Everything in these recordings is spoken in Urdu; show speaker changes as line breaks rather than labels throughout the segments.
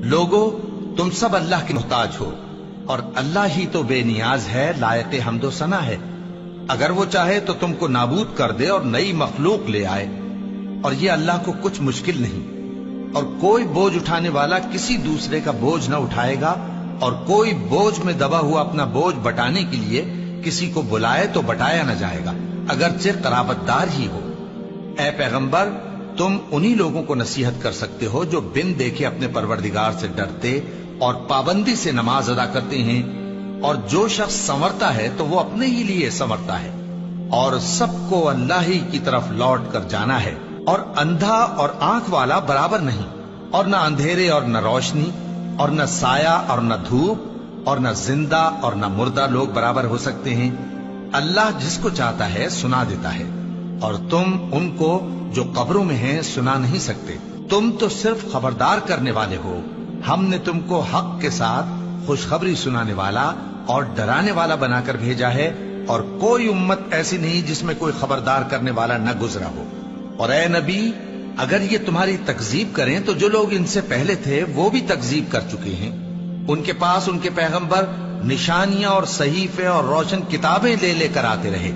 لوگو تم سب اللہ کے محتاج ہو اور اللہ ہی تو بے نیاز ہے، لائق حمد و ثنا ہے۔ اگر وہ چاہے تو تم کو نابود کر دے اور نئی مخلوق لے آئے، اور یہ اللہ کو کچھ مشکل نہیں۔ اور کوئی بوجھ اٹھانے والا کسی دوسرے کا بوجھ نہ اٹھائے گا، اور کوئی بوجھ میں دبا ہوا اپنا بوجھ بٹانے کے لیے کسی کو بلائے تو بٹایا نہ جائے گا، اگرچہ قرابت دار ہی ہو۔ اے پیغمبر، تم انہی لوگوں کو نصیحت کر سکتے ہو جو بن دیکھے اپنے پروردگار سے ڈرتے اور پابندی سے نماز ادا کرتے ہیں، اور جو شخص سنورتا ہے تو وہ اپنے ہی لیے سنورتا ہے، اور سب کو اللہ ہی کی طرف لوٹ کر جانا ہے۔ اور اندھا اور آنکھ والا برابر نہیں، اور نہ اندھیرے اور نہ روشنی، اور نہ سایہ اور نہ دھوپ، اور نہ زندہ اور نہ مردہ لوگ برابر ہو سکتے ہیں۔ اللہ جس کو چاہتا ہے سنا دیتا ہے، اور تم ان کو جو قبروں میں ہیں سنا نہیں سکتے۔ تم تو صرف خبردار کرنے والے ہو، ہم نے تم کو حق کے ساتھ خوشخبری سنانے والا اور ڈرانے والا بنا کر بھیجا ہے، اور کوئی امت ایسی نہیں جس میں کوئی خبردار کرنے والا نہ گزرا ہو۔ اور اے نبی، اگر یہ تمہاری تکذیب کریں تو جو لوگ ان سے پہلے تھے وہ بھی تکذیب کر چکے ہیں۔ ان کے پاس ان کے پیغمبر نشانیاں اور صحیفے اور روشن کتابیں لے لے کر آتے رہے،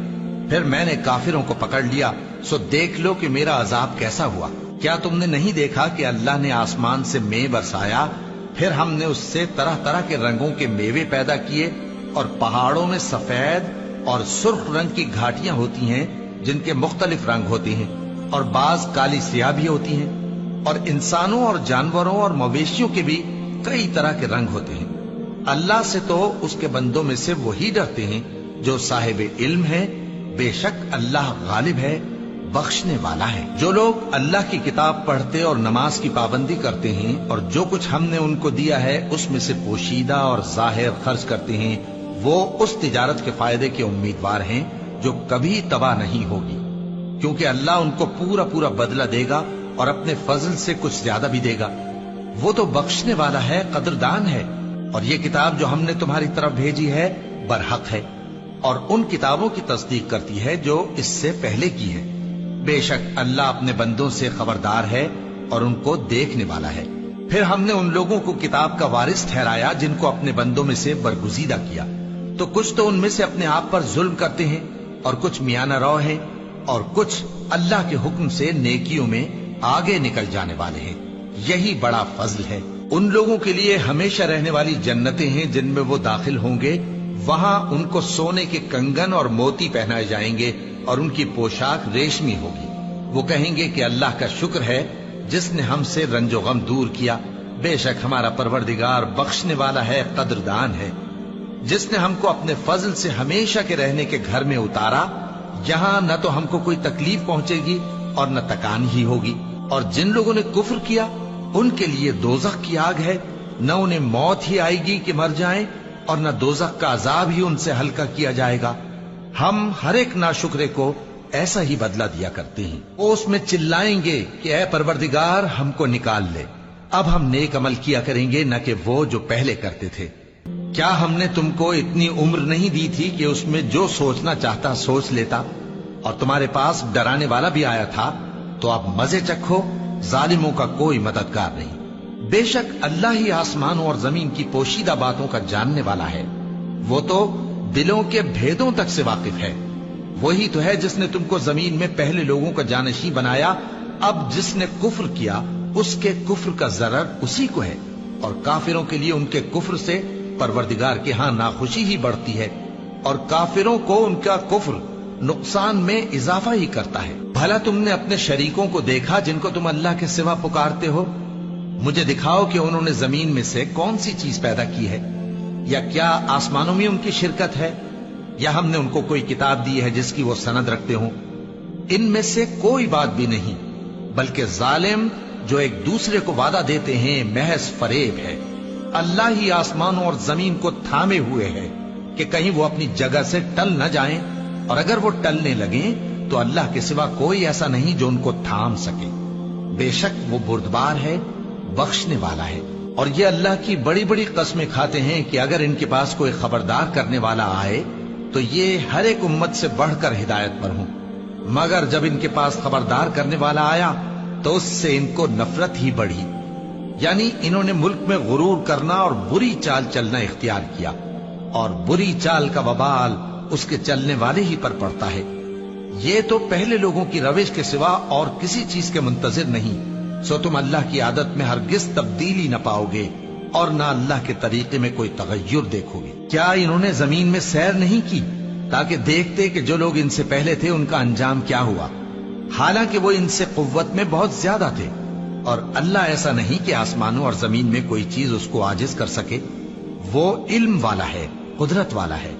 پھر میں نے کافروں کو پکڑ لیا، سو دیکھ لو کہ میرا عذاب کیسا ہوا۔ کیا تم نے نہیں دیکھا کہ اللہ نے آسمان سے مے برسایا، پھر ہم نے اس سے طرح طرح کے رنگوں کے میوے پیدا کیے، اور پہاڑوں میں سفید اور سرخ رنگ کی گھاٹیاں ہوتی ہیں جن کے مختلف رنگ ہوتے ہیں، اور بعض کالی سیاہ بھی ہوتی ہیں، اور انسانوں اور جانوروں اور مویشیوں کے بھی کئی طرح کے رنگ ہوتے ہیں۔ اللہ سے تو اس کے بندوں میں سے وہی ڈرتے ہیں جو صاحب علم ہے، بے شک اللہ غالب ہے، بخشنے والا ہے۔ جو لوگ اللہ کی کتاب پڑھتے اور نماز کی پابندی کرتے ہیں، اور جو کچھ ہم نے ان کو دیا ہے اس میں سے پوشیدہ اور ظاہر خرچ کرتے ہیں، وہ اس تجارت کے فائدے کے امیدوار ہیں جو کبھی تباہ نہیں ہوگی، کیونکہ اللہ ان کو پورا پورا بدلہ دے گا اور اپنے فضل سے کچھ زیادہ بھی دے گا۔ وہ تو بخشنے والا ہے، قدردان ہے۔ اور یہ کتاب جو ہم نے تمہاری طرف بھیجی ہے برحق ہے، اور ان کتابوں کی تصدیق کرتی ہے جو اس سے پہلے کی ہے۔ بے شک اللہ اپنے بندوں سے خبردار ہے اور ان کو دیکھنے والا ہے۔ پھر ہم نے ان لوگوں کو کتاب کا وارث ٹھہرایا جن کو اپنے بندوں میں سے برگزیدہ کیا، تو کچھ تو ان میں سے اپنے آپ پر ظلم کرتے ہیں، اور کچھ میانہ رو ہیں، اور کچھ اللہ کے حکم سے نیکیوں میں آگے نکل جانے والے ہیں۔ یہی بڑا فضل ہے۔ ان لوگوں کے لیے ہمیشہ رہنے والی جنتیں ہیں جن میں وہ داخل ہوں گے، وہاں ان کو سونے کے کنگن اور موتی پہنائے جائیں گے، اور ان کی پوشاک ریشمی ہوگی۔ وہ کہیں گے کہ اللہ کا شکر ہے جس نے ہم سے رنج و غم دور کیا، بے شک ہمارا پروردگار بخشنے والا ہے، قدردان ہے۔ جس نے ہم کو اپنے فضل سے ہمیشہ کے رہنے کے گھر میں اتارا، یہاں نہ تو ہم کو کوئی تکلیف پہنچے گی اور نہ تکان ہی ہوگی۔ اور جن لوگوں نے کفر کیا ان کے لیے دوزخ کی آگ ہے، نہ انہیں موت ہی آئے گی کہ مر جائیں، اور نہ دوزخ کا عذاب ہی ان سے ہلکا کیا جائے گا۔ ہم ہر ایک ناشکرے کو ایسا ہی بدلہ دیا کرتے ہیں۔ وہ اس میں چلائیں گے کہ اے پروردگار ہم کو نکال لے، اب ہم نیک عمل کیا کریں گے نہ کہ وہ جو پہلے کرتے تھے۔ کیا ہم نے تم کو اتنی عمر نہیں دی تھی کہ اس میں جو سوچنا چاہتا سوچ لیتا، اور تمہارے پاس ڈرانے والا بھی آیا تھا، تو اب مزے چکھو، ظالموں کا کوئی مددگار نہیں۔ بے شک اللہ ہی آسمانوں اور زمین کی پوشیدہ باتوں کا جاننے والا ہے، وہ تو دلوں کے بھیدوں تک سے واقف ہے۔ وہی تو ہے جس نے تم کو زمین میں پہلے لوگوں کا جانشین بنایا، اب جس نے کفر کیا اس کے کفر کا ضرر اسی کو ہے، اور کافروں کے لیے ان کے کفر سے پروردگار کے ہاں ناخوشی ہی بڑھتی ہے، اور کافروں کو ان کا کفر نقصان میں اضافہ ہی کرتا ہے۔ بھلا تم نے اپنے شریکوں کو دیکھا جن کو تم اللہ کے سوا پکارتے ہو؟ مجھے دکھاؤ کہ انہوں نے زمین میں سے کون سی چیز پیدا کی ہے، یا کیا آسمانوں میں ان کی شرکت ہے، یا ہم نے ان کو کوئی کتاب دی ہے جس کی وہ سند رکھتے ہوں؟ ان میں سے کوئی بات بھی نہیں، بلکہ ظالم جو ایک دوسرے کو وعدہ دیتے ہیں محض فریب ہے۔ اللہ ہی آسمانوں اور زمین کو تھامے ہوئے ہے کہ کہیں وہ اپنی جگہ سے ٹل نہ جائیں، اور اگر وہ ٹلنے لگیں تو اللہ کے سوا کوئی ایسا نہیں جو ان کو تھام سکے۔ بے شک وہ بردبار ہے، بخشنے والا ہے۔ اور یہ اللہ کی بڑی بڑی قسمیں کھاتے ہیں کہ اگر ان کے پاس کوئی خبردار کرنے والا آئے تو یہ ہر ایک امت سے بڑھ کر ہدایت پر ہوں، مگر جب ان کے پاس خبردار کرنے والا آیا تو اس سے ان کو نفرت ہی بڑھی۔ یعنی انہوں نے ملک میں غرور کرنا اور بری چال چلنا اختیار کیا، اور بری چال کا وبال اس کے چلنے والے ہی پر پڑتا ہے۔ یہ تو پہلے لوگوں کی روش کے سوا اور کسی چیز کے منتظر نہیں، سو تم اللہ کی عادت میں ہرگز تبدیلی نہ پاؤ گے اور نہ اللہ کے طریقے میں کوئی تغیر دیکھو گے۔ کیا انہوں نے زمین میں سیر نہیں کی تاکہ دیکھتے کہ جو لوگ ان سے پہلے تھے ان کا انجام کیا ہوا، حالانکہ وہ ان سے قوت میں بہت زیادہ تھے؟ اور اللہ ایسا نہیں کہ آسمانوں اور زمین میں کوئی چیز اس کو عاجز کر سکے، وہ علم والا ہے، قدرت والا ہے۔